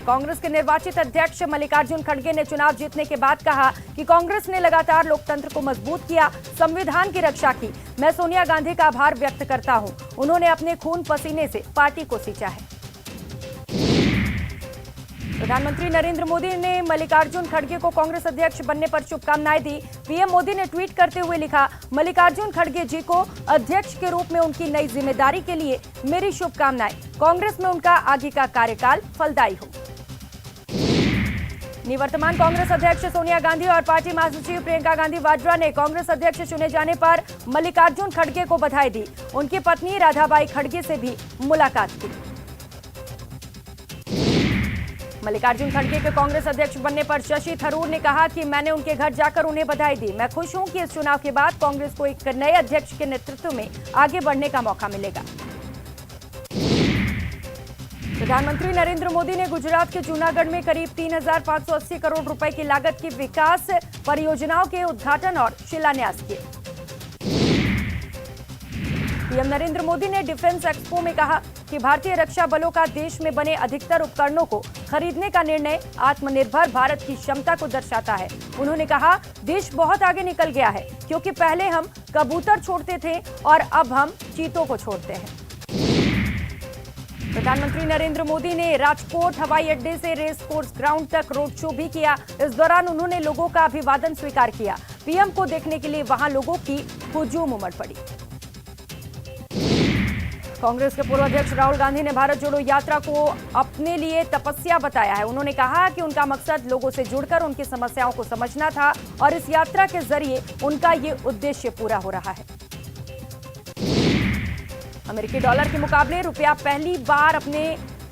कांग्रेस के निर्वाचित अध्यक्ष मल्लिकार्जुन खड़गे ने चुनाव जीतने के बाद कहा कि कांग्रेस ने लगातार लोकतंत्र को मजबूत किया, संविधान की रक्षा की। मैं सोनिया गांधी का आभार व्यक्त करता हूं। उन्होंने अपने खून पसीने से पार्टी को सींचा है। प्रधानमंत्री नरेंद्र मोदी ने मल्लिकार्जुन खड़गे को कांग्रेस अध्यक्ष बनने पर शुभकामनाएं दी। पीएम मोदी ने ट्वीट करते हुए लिखा, मल्लिकार्जुन खड़गे जी को अध्यक्ष के रूप में उनकी नई जिम्मेदारी के लिए मेरी शुभकामनाएं। कांग्रेस में उनका आगे का कार्यकाल फलदायी हो। निवर्तमान कांग्रेस अध्यक्ष सोनिया गांधी और पार्टी महासचिव प्रियंका गांधी वाड्रा ने कांग्रेस अध्यक्ष चुने जाने पर मल्लिकार्जुन खड़गे को बधाई दी। उनकी पत्नी राधाबाई खड़गे से भी मुलाकात की। मल्लिकार्जुन खड़गे के कांग्रेस अध्यक्ष बनने पर शशि थरूर ने कहा कि मैंने उनके घर जाकर उन्हें बधाई दी। मैं खुश हूं कि इस चुनाव के बाद कांग्रेस को एक नए अध्यक्ष के नेतृत्व में आगे बढ़ने का मौका मिलेगा। प्रधानमंत्री नरेंद्र मोदी ने गुजरात के जूनागढ़ में करीब 3,580 करोड़ रुपए की लागत की विकास परियोजनाओं के उद्घाटन और शिलान्यास किए। पीएम नरेंद्र मोदी ने डिफेंस एक्सपो में कहा कि भारतीय रक्षा बलों का देश में बने अधिकतर उपकरणों को खरीदने का निर्णय आत्मनिर्भर भारत की क्षमता को दर्शाता है। उन्होंने कहा, देश बहुत आगे निकल गया है क्योंकि पहले हम कबूतर छोड़ते थे और अब हम चीतों को छोड़ते हैं। प्रधानमंत्री नरेंद्र मोदी ने राजकोट हवाई अड्डे से रेस कोर्स ग्राउंड तक रोड शो भी किया। इस दौरान उन्होंने लोगों का अभिवादन स्वीकार किया। पीएम को देखने के लिए वहां लोगों की हुजूम उमड़ पड़ी। कांग्रेस के पूर्व अध्यक्ष राहुल गांधी ने भारत जोड़ो यात्रा को अपने लिए तपस्या बताया है। उन्होंने कहा कि उनका मकसद लोगों से जुड़कर उनकी समस्याओं को समझना था और इस यात्रा के जरिए उनका ये उद्देश्य पूरा हो रहा है। अमेरिकी डॉलर के मुकाबले रुपया पहली बार अपने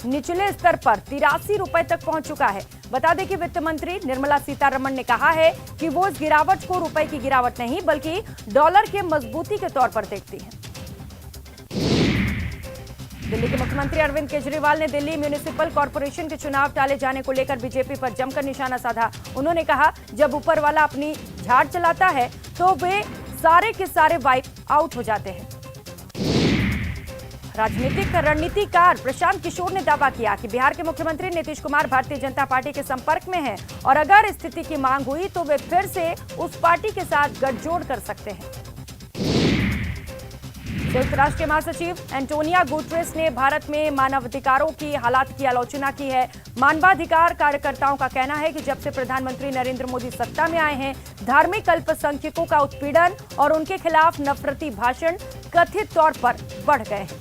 निचले स्तर पर 83 रुपए तक पहुंच चुका है। बता दें कि वित्त मंत्री निर्मला सीतारमण ने कहा है कि वो इस गिरावट को रुपए की गिरावट नहीं बल्कि डॉलर के मजबूती के तौर पर देखती हैं। दिल्ली के मुख्यमंत्री अरविंद केजरीवाल ने दिल्ली म्युनिसिपल कॉर्पोरेशन के चुनाव टाले जाने को लेकर बीजेपी पर जमकर निशाना साधा। उन्होंने कहा, जब ऊपर वाला अपनी झाड़ चलाता है तो वे सारे के सारे वाइप आउट हो जाते हैं। राजनीतिक रणनीतिकार प्रशांत किशोर ने दावा किया कि बिहार के मुख्यमंत्री नीतीश कुमार भारतीय जनता पार्टी के संपर्क में हैं और अगर स्थिति की मांग हुई तो वे फिर से उस पार्टी के साथ गठजोड़ कर सकते हैं। संयुक्त राष्ट्र के महासचिव एंटोनियो गुटेरेस ने भारत में मानवाधिकारों की हालात की आलोचना की है। मानवाधिकार कार्यकर्ताओं का कहना है कि जब से प्रधानमंत्री नरेंद्र मोदी सत्ता में आए हैं, धार्मिक अल्पसंख्यकों का उत्पीड़न और उनके खिलाफ नफरती भाषण कथित तौर पर बढ़ गए हैं।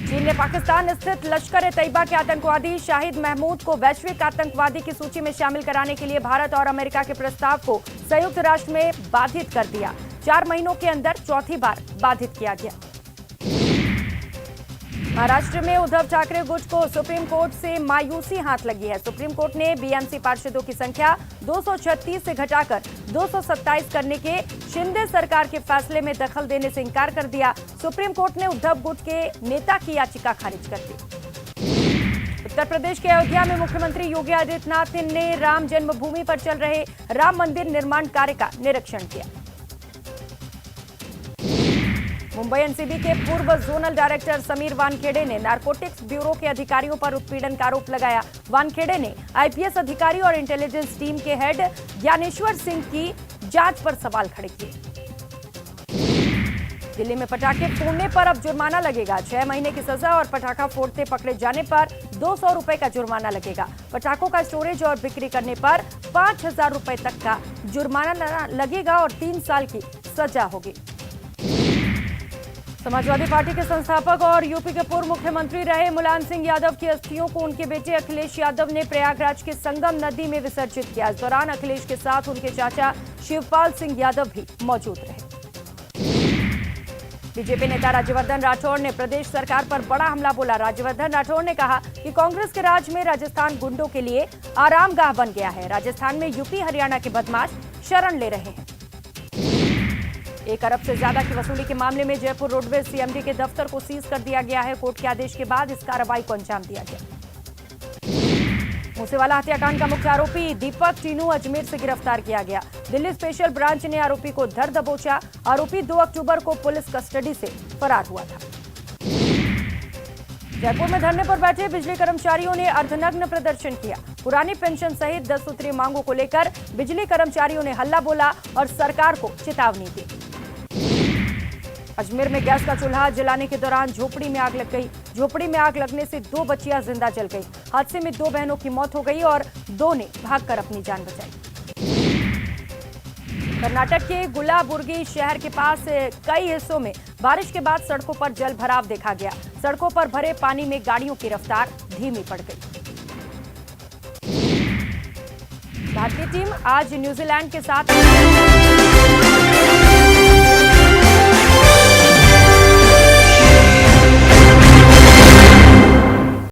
चीन ने पाकिस्तान स्थित लश्कर-ए-तैयबा के आतंकवादी शाहिद महमूद को वैश्विक आतंकवादी की सूची में शामिल कराने के लिए भारत और अमेरिका के प्रस्ताव को संयुक्त राष्ट्र में बाधित कर दिया। 4 महीनों के अंदर चौथी बार बाधित किया गया। महाराष्ट्र में उद्धव ठाकरे गुट को सुप्रीम कोर्ट से मायूसी हाथ लगी है। सुप्रीम कोर्ट ने बीएमसी पार्षदों की संख्या 236 से घटाकर 227 करने के शिंदे सरकार के फैसले में दखल देने से इंकार कर दिया। सुप्रीम कोर्ट ने उद्धव गुट के नेता की याचिका खारिज कर दी। उत्तर प्रदेश के अयोध्या में मुख्यमंत्री योगी आदित्यनाथ ने राम जन्मभूमि पर चल रहे राम मंदिर निर्माण कार्य का निरीक्षण किया। मुंबई एनसीबी के पूर्व जोनल डायरेक्टर समीर वानखेड़े ने नारकोटिक्स ब्यूरो के अधिकारियों पर उत्पीड़न का आरोप लगाया। वानखेड़े ने आईपीएस अधिकारी और इंटेलिजेंस टीम के हेड ज्ञानेश्वर सिंह की जांच पर सवाल खड़े किए। दिल्ली में पटाखे फोड़ने पर अब जुर्माना लगेगा। 6 महीने की सजा और पटाखा फोड़ते पकड़े जाने पर 200 रुपए का जुर्माना लगेगा। पटाखों का स्टोरेज और बिक्री करने पर 5,000 रुपए तक का जुर्माना लगेगा और 3 साल की सजा होगी। समाजवादी पार्टी के संस्थापक और यूपी के पूर्व मुख्यमंत्री रहे मुलायम सिंह यादव की अस्थियों को उनके बेटे अखिलेश यादव ने प्रयागराज के संगम नदी में विसर्जित किया। इस दौरान अखिलेश के साथ उनके चाचा शिवपाल सिंह यादव भी मौजूद रहे। बीजेपी नेता राज्यवर्धन राठौड़ ने प्रदेश सरकार पर बड़ा हमला बोला। राज्यवर्धन राठौड़ ने कहा कि कांग्रेस के राज में राजस्थान गुंडों के लिए आरामगाह बन गया है। राजस्थान में यूपी हरियाणा के बदमाश शरण ले रहे हैं। 1 अरब से ज्यादा की वसूली के मामले में जयपुर रोडवेज सीएमडी के दफ्तर को सीज कर दिया गया है। कोर्ट के आदेश के बाद इस कार्रवाई को अंजाम दिया गया। मूसेवाला हत्याकांड का मुख्य आरोपी दीपक टीनू अजमेर से गिरफ्तार किया गया। दिल्ली स्पेशल ब्रांच ने आरोपी को धर दबोचा। आरोपी 2 अक्टूबर को पुलिस कस्टडी से फरार हुआ था। जयपुर में धरने पर बैठे बिजली कर्मचारियों ने अर्धनग्न प्रदर्शन किया। पुरानी पेंशन सहित 10 सूत्रीय मांगों को लेकर बिजली कर्मचारियों ने हल्ला बोला और सरकार को चेतावनी दी। अजमेर में गैस का चूल्हा जलाने के दौरान झोपड़ी में आग लग गई। झोपड़ी में आग लगने से 2 बच्चियां जिंदा जल गई। हादसे में 2 बहनों की मौत हो गई और 2 ने भागकर अपनी जान बचाई। कर्नाटक के गुलाबुर्गी शहर के पास कई हिस्सों में बारिश के बाद सड़कों पर जल भराव देखा गया। सड़कों पर भरे पानी में गाड़ियों की रफ्तार धीमी पड़ गई। भारतीय टीम आज न्यूजीलैंड के साथ